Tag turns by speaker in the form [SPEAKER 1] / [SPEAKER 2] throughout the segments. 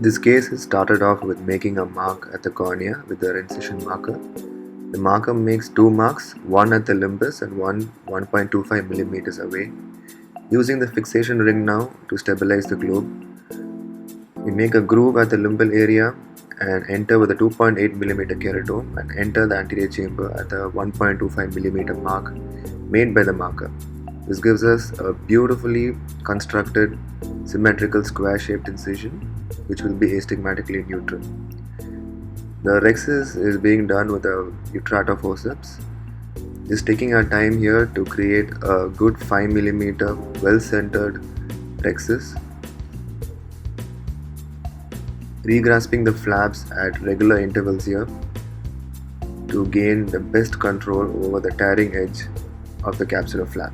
[SPEAKER 1] This case is started off with making a mark at the cornea with the incision marker. The marker makes two marks, one at the limbus and one 1.25 millimeters away. Using the fixation ring now to stabilize the globe, we make a groove at the limbal area and enter with a 2.8 millimeter keratome and enter the anterior chamber at the 1.25 millimeter mark made by the marker. This gives us a beautifully constructed symmetrical square-shaped incision which will be astigmatically neutral. The rhexis is being done with a Utrata forceps. Just taking our time here to create a good 5 millimeter well-centered rhexis. Regrasping the flaps at regular intervals here to gain the best control over the tearing edge of the capsular flap.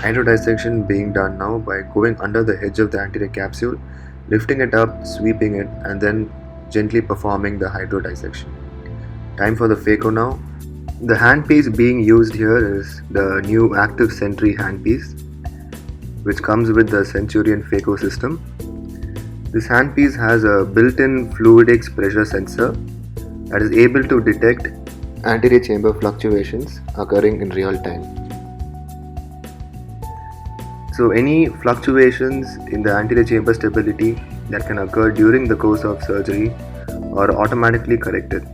[SPEAKER 1] Hydrodissection being done now by going under the edge of the anterior capsule, lifting it up, sweeping it, and then gently performing the hydrodissection. Time for the phaco now. The handpiece being used here is the new Active Sentry handpiece, which comes with the Centurion phaco system. This handpiece has a built-in fluidics pressure sensor that is able to detect anterior chamber fluctuations occurring in real time. So any fluctuations in the anterior chamber stability that can occur during the course of surgery are automatically corrected,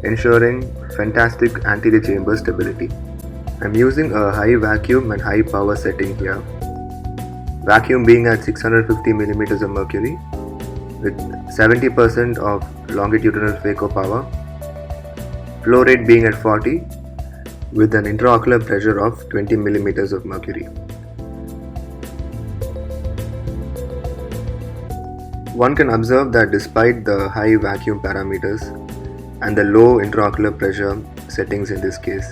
[SPEAKER 1] ensuring fantastic anterior chamber stability. I'm using a high vacuum and high power setting here. Vacuum being at 650 millimeters of mercury with 70% of longitudinal phaco power. Flow rate being at 40 with an intraocular pressure of 20 millimeters of mercury. One can observe that despite the high vacuum parameters and the low intraocular pressure settings in this case,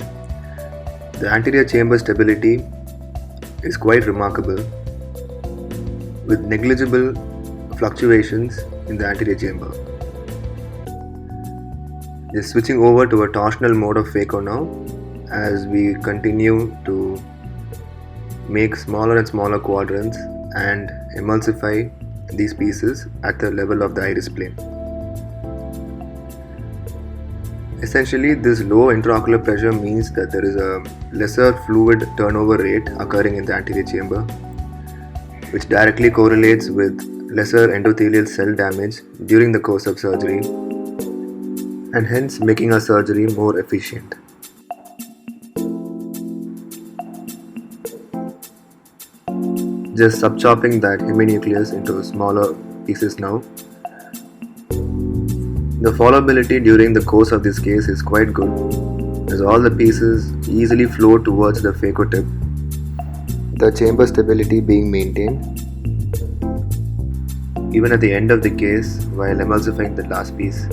[SPEAKER 1] the anterior chamber stability is quite remarkable with negligible fluctuations in the anterior chamber. Just switching over to a torsional mode of phaco now as we continue to make smaller and smaller quadrants and emulsify these pieces at the level of the iris plane. Essentially, this low intraocular pressure means that there is a lesser fluid turnover rate occurring in the anterior chamber, which directly correlates with lesser endothelial cell damage during the course of surgery and hence making our surgery more efficient. Just subchopping that heminucleus into smaller pieces now. The followability during the course of this case is quite good as all the pieces easily flow towards the phaco tip, the chamber stability being maintained even at the end of the case while emulsifying the last piece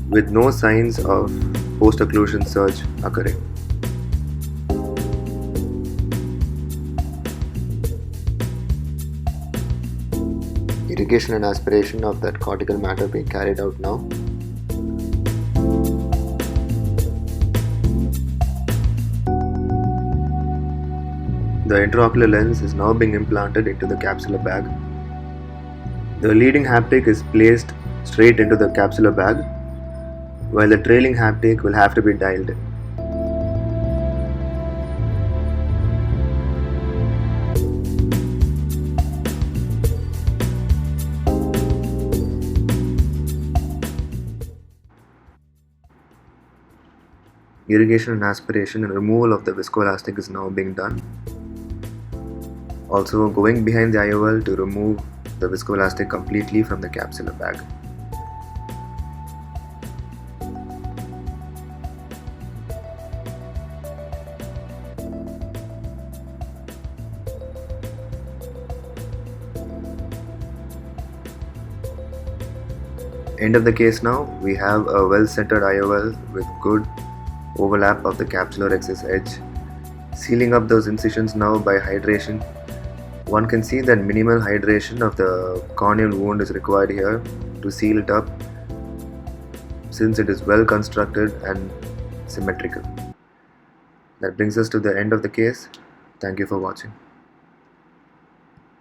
[SPEAKER 1] with no signs of post-occlusion surge occurring. Irrigation and aspiration of that cortical matter being carried out now. The intraocular lens is now being implanted into the capsular bag. The leading haptic is placed straight into the capsular bag, while the trailing haptic will have to be dialed in. Irrigation and aspiration and removal of the viscoelastic is now being done. Also going behind the IOL to remove the viscoelastic completely from the capsular bag. End of the case now, we have a well-centered IOL with good overlap of the capsular rhexis edge. Sealing up those incisions now by hydration. One can see that minimal hydration of the corneal wound is required here to seal it up, since it is well constructed and symmetrical. That brings us to the end of the case. Thank you for watching.